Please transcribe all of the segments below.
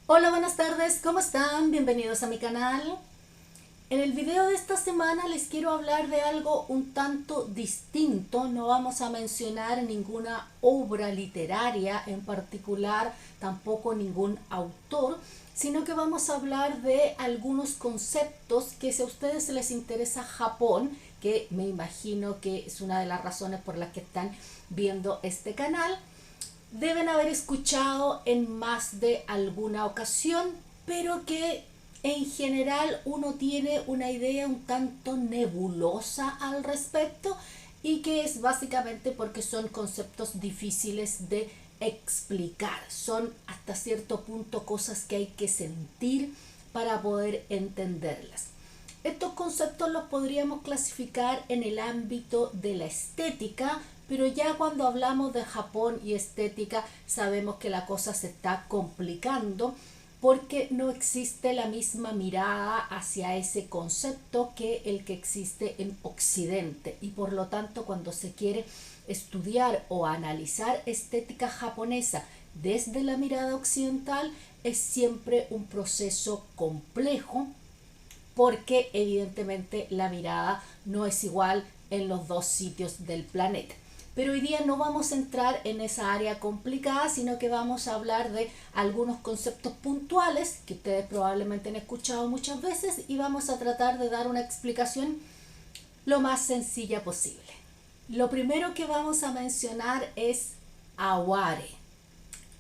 Hola, buenas tardes, ¿cómo están? Bienvenidos a mi canal. En el video de esta semana les quiero hablar de algo un tanto distinto. No vamos a mencionar ninguna obra literaria en particular, tampoco ningún autor, sino que vamos a hablar de algunos conceptos que si a ustedes les interesa Japón, que me imagino que es una de las razones por las que están viendo este canal, deben haber escuchado en más de alguna ocasión, pero que en general uno tiene una idea un tanto nebulosa al respecto y que es básicamente porque son conceptos difíciles de explicar. Son hasta cierto punto cosas que hay que sentir para poder entenderlas. Estos conceptos los podríamos clasificar en el ámbito de la estética, pero ya cuando hablamos de Japón y estética sabemos que la cosa se está complicando porque no existe la misma mirada hacia ese concepto que el que existe en Occidente, y por lo tanto cuando se quiere estudiar o analizar estética japonesa desde la mirada occidental es siempre un proceso complejo, porque evidentemente la mirada no es igual en los dos sitios del planeta. Pero hoy día no vamos a entrar en esa área complicada, sino que vamos a hablar de algunos conceptos puntuales que ustedes probablemente han escuchado muchas veces y vamos a tratar de dar una explicación lo más sencilla posible. Lo primero que vamos a mencionar es aware.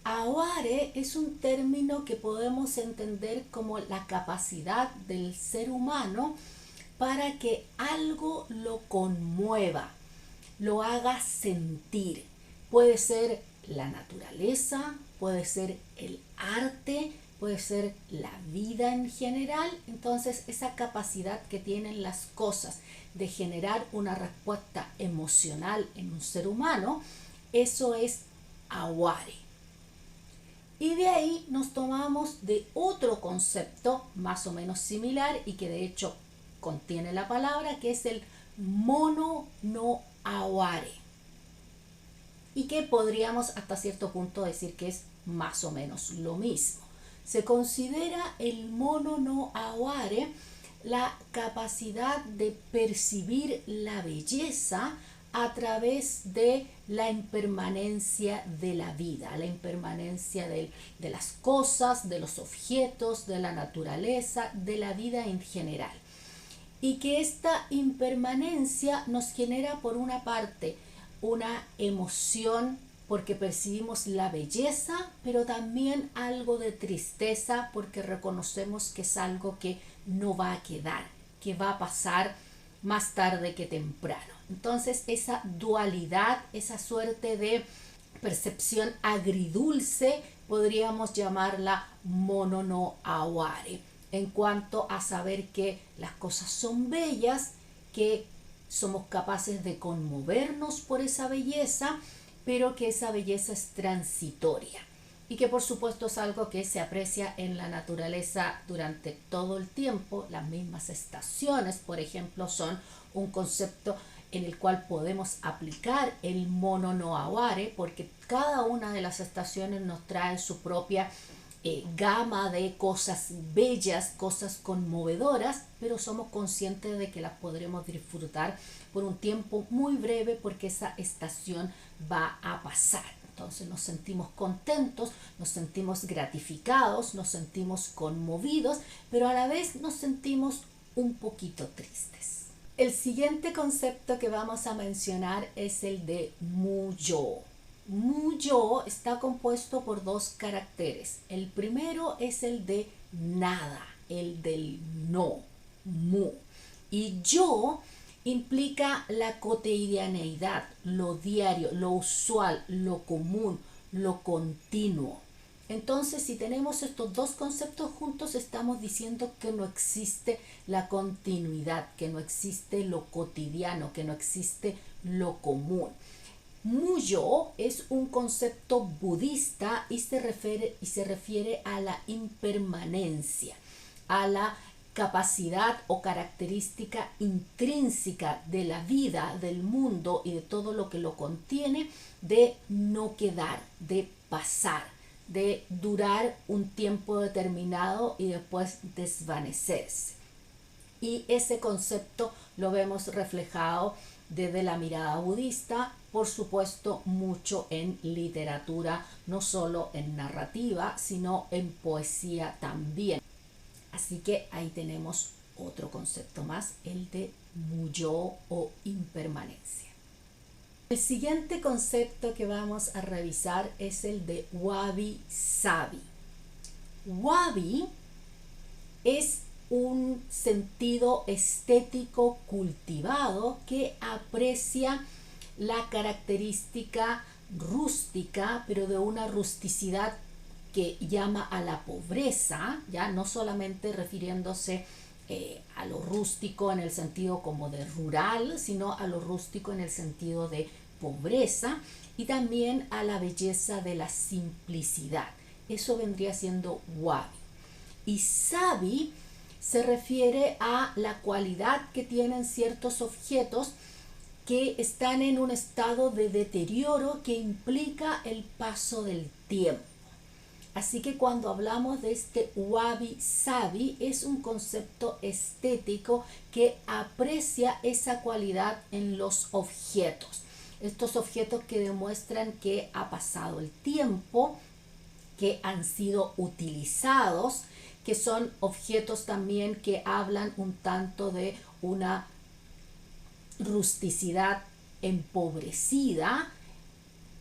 Aware es un término que podemos entender como la capacidad del ser humano para que algo lo conmueva, lo haga sentir. Puede ser la naturaleza, puede ser el arte, puede ser la vida en general. Entonces, esa capacidad que tienen las cosas de generar una respuesta emocional en un ser humano, eso es aware. Y de ahí nos tomamos de otro concepto más o menos similar y que de hecho contiene la palabra, que es el mono no aware, y que podríamos hasta cierto punto decir que es más o menos lo mismo. Se considera el mono no aware la capacidad de percibir la belleza a través de la impermanencia de la vida, la impermanencia de las cosas, de los objetos, de la naturaleza, de la vida en general. Y que esta impermanencia nos genera, por una parte, una emoción porque percibimos la belleza, pero también algo de tristeza porque reconocemos que es algo que no va a quedar, que va a pasar más tarde que temprano. Entonces esa dualidad, esa suerte de percepción agridulce, podríamos llamarla mono no aware, en cuanto a saber que las cosas son bellas, que somos capaces de conmovernos por esa belleza, pero que esa belleza es transitoria y que por supuesto es algo que se aprecia en la naturaleza durante todo el tiempo. Las mismas estaciones, por ejemplo, son un concepto en el cual podemos aplicar el mono no aware, porque cada una de las estaciones nos trae su propia gama de cosas bellas, cosas conmovedoras, pero somos conscientes de que las podremos disfrutar por un tiempo muy breve porque esa estación va a pasar. Entonces nos sentimos contentos, nos sentimos gratificados, nos sentimos conmovidos, pero a la vez nos sentimos un poquito tristes. El siguiente concepto que vamos a mencionar es el de muyo. Muyo está compuesto por dos caracteres. El primero es el de nada, el del no, mu. Y yo implica la cotidianeidad, lo diario, lo usual, lo común, lo continuo. Entonces, si tenemos estos dos conceptos juntos, estamos diciendo que no existe la continuidad, que no existe lo cotidiano, que no existe lo común. Muyo es un concepto budista y se refiere a la impermanencia, a la capacidad o característica intrínseca de la vida, del mundo y de todo lo que lo contiene, de no quedar, de pasar, de durar un tiempo determinado y después desvanecerse. Y ese concepto lo vemos reflejado desde la mirada budista, por supuesto mucho en literatura, no solo en narrativa, sino en poesía también. Así que ahí tenemos otro concepto más, el de Muyo o impermanencia. El siguiente concepto que vamos a revisar es el de Wabi Sabi. Wabi es un sentido estético cultivado que aprecia la característica rústica, pero de una rusticidad que llama a la pobreza, ya no solamente refiriéndose a lo rústico en el sentido como de rural, sino a lo rústico en el sentido de pobreza, y también a la belleza de la simplicidad. Eso vendría siendo Wabi. Y Sabi se refiere a la cualidad que tienen ciertos objetos que están en un estado de deterioro que implica el paso del tiempo. Así que cuando hablamos de este Wabi Sabi, es un concepto estético que aprecia esa cualidad en los objetos. Estos objetos que demuestran que ha pasado el tiempo, que han sido utilizados, que son objetos también que hablan un tanto de una rusticidad empobrecida.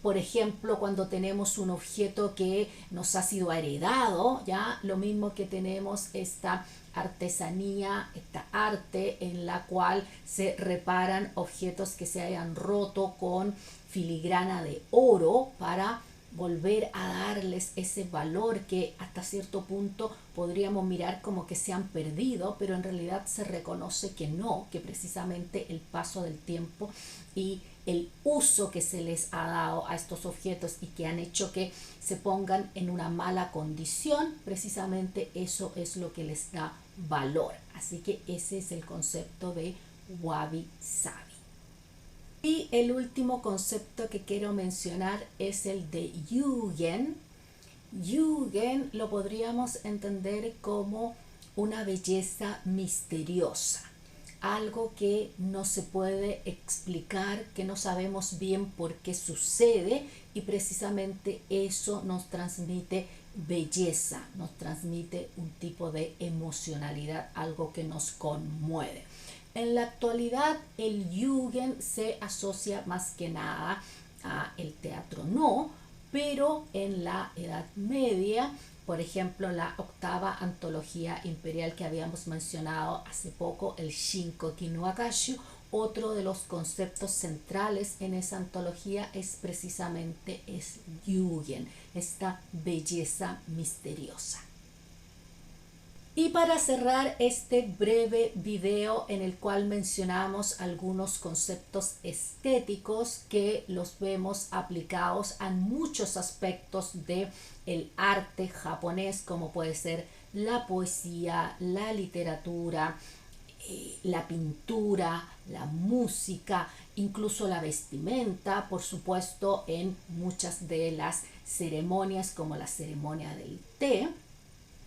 Por ejemplo, cuando tenemos un objeto que nos ha sido heredado, ya lo mismo que tenemos esta artesanía, esta arte en la cual se reparan objetos que se hayan roto con filigrana de oro para volver a darles ese valor que hasta cierto punto podríamos mirar como que se han perdido, pero en realidad se reconoce que no, que precisamente el paso del tiempo y el uso que se les ha dado a estos objetos y que han hecho que se pongan en una mala condición, precisamente eso es lo que les da valor. Así que ese es el concepto de Wabi Sabi. Y el último concepto que quiero mencionar es el de Yugen. Yugen lo podríamos entender como una belleza misteriosa, algo que no se puede explicar, que no sabemos bien por qué sucede, y precisamente eso nos transmite belleza, nos transmite un tipo de emocionalidad, algo que nos conmueve. En la actualidad el Yugen se asocia más que nada a el teatro no, pero en la Edad Media, por ejemplo, la octava antología imperial que habíamos mencionado hace poco, el Shinkoki no Akashu, otro de los conceptos centrales en esa antología es precisamente Yugen, esta belleza misteriosa. Y para cerrar este breve video en el cual mencionamos algunos conceptos estéticos que los vemos aplicados a muchos aspectos del arte japonés, como puede ser la poesía, la literatura, la pintura, la música, incluso la vestimenta, por supuesto en muchas de las ceremonias como la ceremonia del té.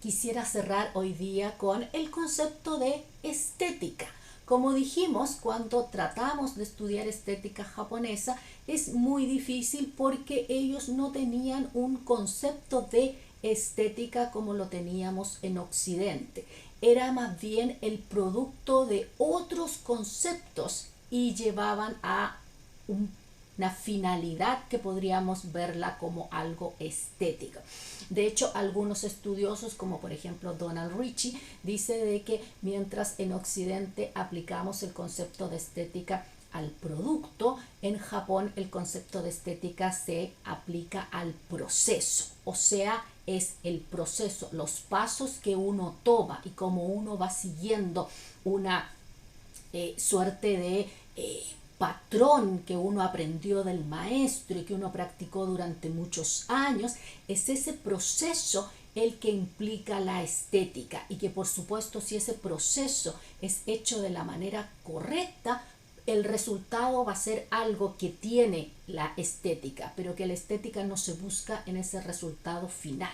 Quisiera cerrar hoy día con el concepto de estética. Como dijimos, cuando tratamos de estudiar estética japonesa es muy difícil porque ellos no tenían un concepto de estética como lo teníamos en Occidente. Era más bien el producto de otros conceptos y llevaban a una finalidad que podríamos verla como algo estético. De hecho, algunos estudiosos, como por ejemplo Donald Ritchie, dice de que mientras en Occidente aplicamos el concepto de estética al producto, en Japón el concepto de estética se aplica al proceso, o sea, es el proceso, los pasos que uno toma y cómo uno va siguiendo una suerte de patrón que uno aprendió del maestro y que uno practicó durante muchos años. Es ese proceso el que implica la estética, y que por supuesto si ese proceso es hecho de la manera correcta, el resultado va a ser algo que tiene la estética, pero que la estética no se busca en ese resultado final.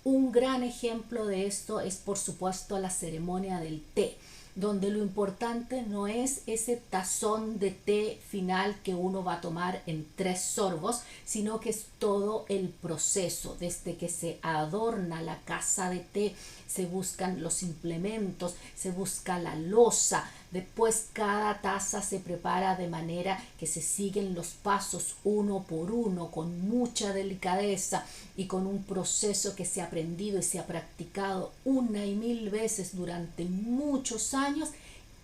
Un gran ejemplo de esto es, por supuesto, la ceremonia del té, donde lo importante no es ese tazón de té final que uno va a tomar en 3 sorbos, sino que es todo el proceso, desde que se adorna la casa de té, se buscan los implementos, se busca la loza, después cada taza se prepara de manera que se siguen los pasos uno por uno, con mucha delicadeza y con un proceso que se ha aprendido y se ha practicado una y mil veces durante muchos años.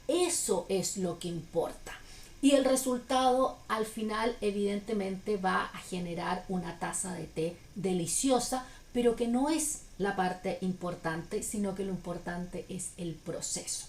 Eso es lo que importa. Y el resultado al final evidentemente va a generar una taza de té deliciosa, pero que no es la parte importante, sino que lo importante es el proceso.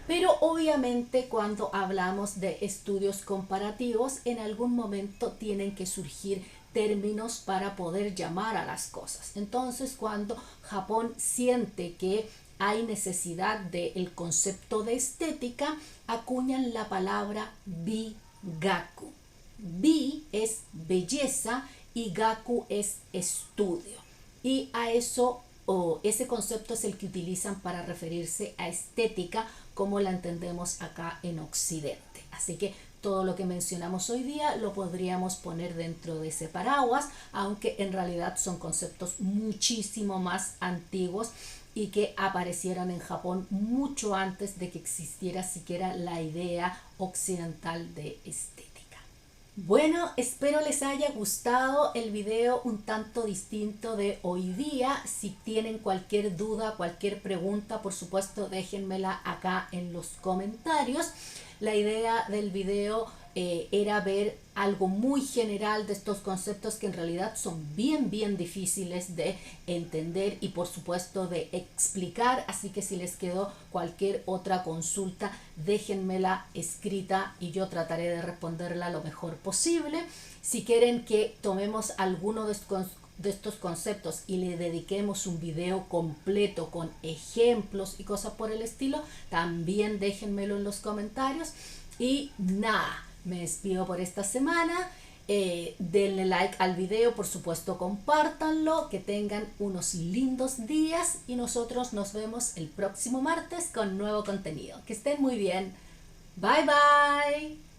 Pero obviamente cuando hablamos de estudios comparativos, en algún momento tienen que surgir términos para poder llamar a las cosas. Entonces, cuando Japón siente que hay necesidad del concepto de estética, acuñan la palabra Bi-gaku. Bi es belleza y Gaku es estudio. Y a eso, ese concepto es el que utilizan para referirse a estética como la entendemos acá en Occidente. Así que todo lo que mencionamos hoy día lo podríamos poner dentro de ese paraguas, aunque en realidad son conceptos muchísimo más antiguos y que aparecieron en Japón mucho antes de que existiera siquiera la idea occidental de estética. Bueno, espero les haya gustado el video un tanto distinto de hoy día. Si tienen cualquier duda, cualquier pregunta, por supuesto déjenmela acá en los comentarios. La idea del video era ver algo muy general de estos conceptos que en realidad son bien difíciles de entender y por supuesto de explicar, así que si les quedó cualquier otra consulta déjenmela escrita y yo trataré de responderla lo mejor posible. Si quieren que tomemos alguno de estos conceptos y le dediquemos un video completo con ejemplos y cosas por el estilo, también déjenmelo en los comentarios. Y nada, me despido por esta semana. Denle like al video, por supuesto compártanlo, que tengan unos lindos días y nosotros nos vemos el próximo martes con nuevo contenido. Que estén muy bien. Bye bye.